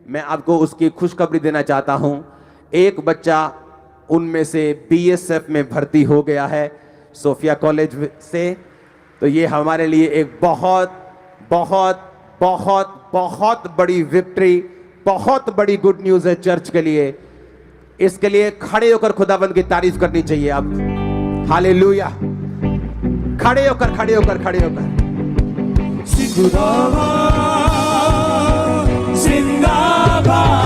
मैं आपको उसकी खुशखबरी देना चाहता हूं। एक बच्चा उनमें से बीएसएफ में भर्ती हो गया है सोफिया कॉलेज से। तो ये हमारे लिए एक बहुत बहुत बहुत बहुत बड़ी विक्ट्री, बहुत बड़ी गुड न्यूज है चर्च के लिए। इसके लिए खड़े होकर खुदाबंद की तारीफ करनी चाहिए आप। हालेलुया। खड़े होकर खड़े होकर खड़े होकर जिंदाबाद जिंदाबाद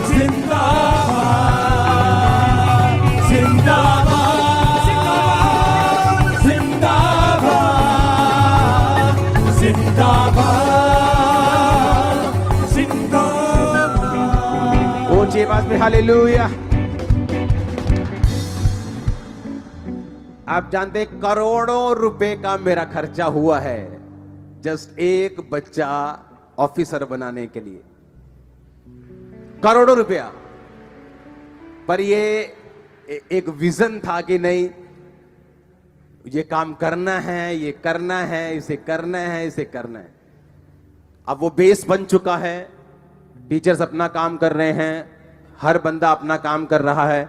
जिंदाबाद जिंदाबाद जिंदाबाद जिंदाबाद जिंदाबाद। ऊंची आवाज में हालेलुया। आप जानते हैं करोड़ों रुपए का मेरा खर्चा हुआ है जस्ट एक बच्चा ऑफिसर बनाने के लिए, करोड़ों रुपया। पर ये एक विजन था कि नहीं, ये काम करना है, ये करना है, इसे करना है, इसे करना है। अब वो बेस बन चुका है, टीचर्स अपना काम कर रहे हैं, हर बंदा अपना काम कर रहा है,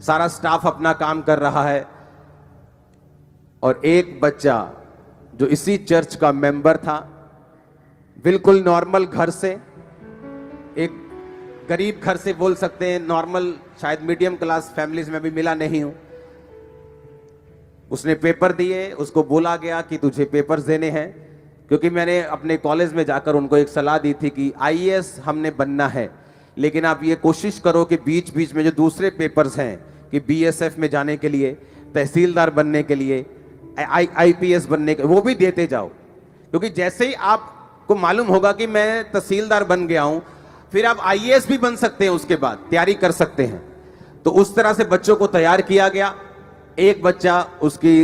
सारा स्टाफ अपना काम कर रहा है, और एक बच्चा जो इसी चर्च का मेंबर था, बिल्कुल नॉर्मल घर से, एक गरीब घर से बोल सकते हैं, नॉर्मल शायद मीडियम क्लास फैमिलीज में भी मिला नहीं हूं। उसने पेपर दिए, उसको बोला गया कि तुझे पेपर्स देने हैं, क्योंकि मैंने अपने कॉलेज में जाकर उनको एक सलाह दी थी कि आईएएस हमने बनना है, लेकिन आप ये कोशिश करो कि बीच बीच में जो दूसरे पेपर्स हैं कि बीएसएफ में जाने के लिए, तहसीलदार बनने के लिए, आईपीएस बनने के, वो भी देते जाओ। क्योंकि जैसे ही आपको मालूम होगा कि मैं तहसीलदार बन गया हूं, फिर आप आईएएस भी बन सकते हैं, उसके बाद तैयारी कर सकते हैं। तो उस तरह से बच्चों को तैयार किया गया। एक बच्चा, उसकी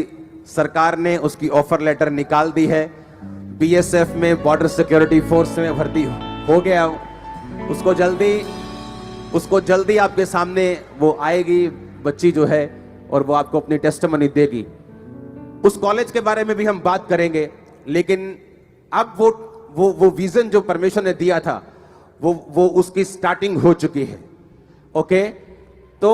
सरकार ने उसकी ऑफर लेटर निकाल दी है, बीएसएफ में, बॉर्डर सिक्योरिटी फोर्स में भर्ती हो गया। उसको जल्दी आपके सामने वो आएगी बच्ची जो है, और वो आपको अपनी टेस्टिमनी देगी। उस कॉलेज के बारे में भी हम बात करेंगे, लेकिन अब वो विजन जो परमेश्वर ने दिया था, वो उसकी स्टार्टिंग हो चुकी है। ओके, तो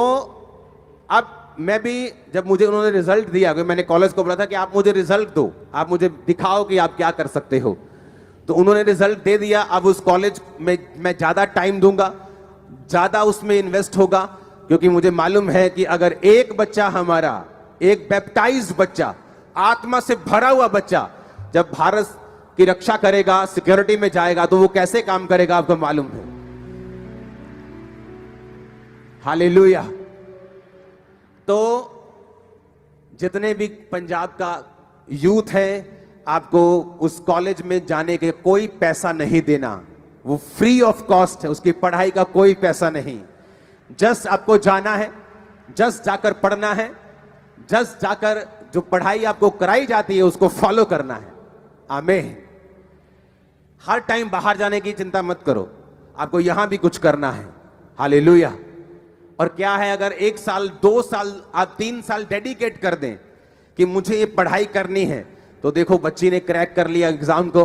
अब मैं भी, जब मुझे उन्होंने रिजल्ट दिया, मैंने कॉलेज को बोला था कि आप मुझे रिजल्ट दो, आप मुझे दिखाओ कि आप क्या कर सकते हो। तो उन्होंने रिजल्ट दे दिया। अब उस कॉलेज में मैं ज्यादा टाइम दूंगा, ज्यादा उसमें इन्वेस्ट होगा, क्योंकि मुझे मालूम है कि अगर एक बच्चा हमारा, एक बैप्टाइज्ड बच्चा, आत्मा से भरा हुआ बच्चा जब भारत की रक्षा करेगा, सिक्योरिटी में जाएगा, तो वो कैसे काम करेगा आपको मालूम है। हालेलुया। तो जितने भी पंजाब का यूथ है, आपको उस कॉलेज में जाने के कोई पैसा नहीं देना, वो फ्री ऑफ कॉस्ट है, उसकी पढ़ाई का कोई पैसा नहीं। जस्ट आपको जाना है, जस्ट जाकर पढ़ना है, जस्ट जाकर जो पढ़ाई आपको कराई जाती है उसको फॉलो करना है। आमीन। हर टाइम बाहर जाने की चिंता मत करो, आपको यहां भी कुछ करना है। हालेलुया। और क्या है, अगर 1 साल, 2 साल, आप 3 साल डेडिकेट कर दें कि मुझे ये पढ़ाई करनी है, तो देखो बच्ची ने क्रैक कर लिया एग्जाम को।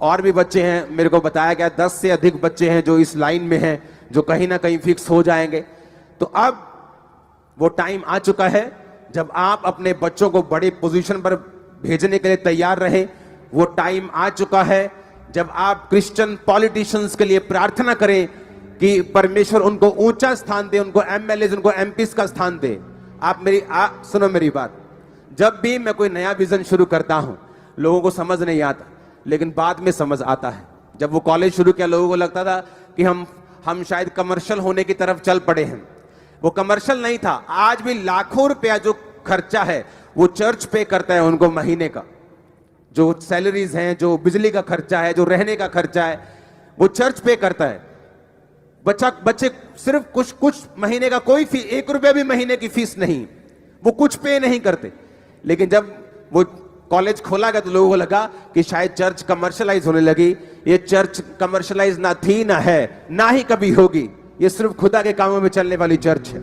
और भी बच्चे हैं, मेरे को बताया गया 10 से अधिक बच्चे हैं जो इस लाइन में हैं, जो कहीं ना कहीं फिक्स हो जाएंगे। तो अब वो टाइम आ चुका है जब आप अपने बच्चों को बड़े पोजीशन पर भेजने के लिए तैयार रहे। वो टाइम आ चुका है जब आप क्रिश्चियन पॉलिटिशियंस के लिए प्रार्थना करें कि परमेश्वर उनको ऊंचा स्थान दे, उनको एमएलए, उनको एमपीस का स्थान दे। सुनो मेरी बात, जब भी मैं कोई नया विजन शुरू करता हूं, लोगों को समझ नहीं आता, लेकिन बाद में समझ आता है। जब वो कॉलेज शुरू किया, लोगों को लगता था कि हम शायद कमर्शियल होने की तरफ चल पड़े हैं। वो कमर्शियल नहीं था। आज भी लाखों रुपया जो खर्चा है वो चर्च पे करता है उनको महीने का, जो सैलरीज हैं, जो बिजली का खर्चा है, जो रहने का खर्चा है, वो चर्च पे करता है। बच्चे सिर्फ कुछ महीने का, कोई फीस, 1 रुपया भी महीने की फीस नहीं, वो कुछ पे नहीं करते। लेकिन जब वो कॉलेज खोला गया तो लोगों को लगा कि शायद चर्च कमर्शलाइज होने लगी। ये चर्च कमर्शलाइज ना थी, ना है, ना ही कभी होगी। ये सिर्फ खुदा के कामों में चलने वाली चर्च है।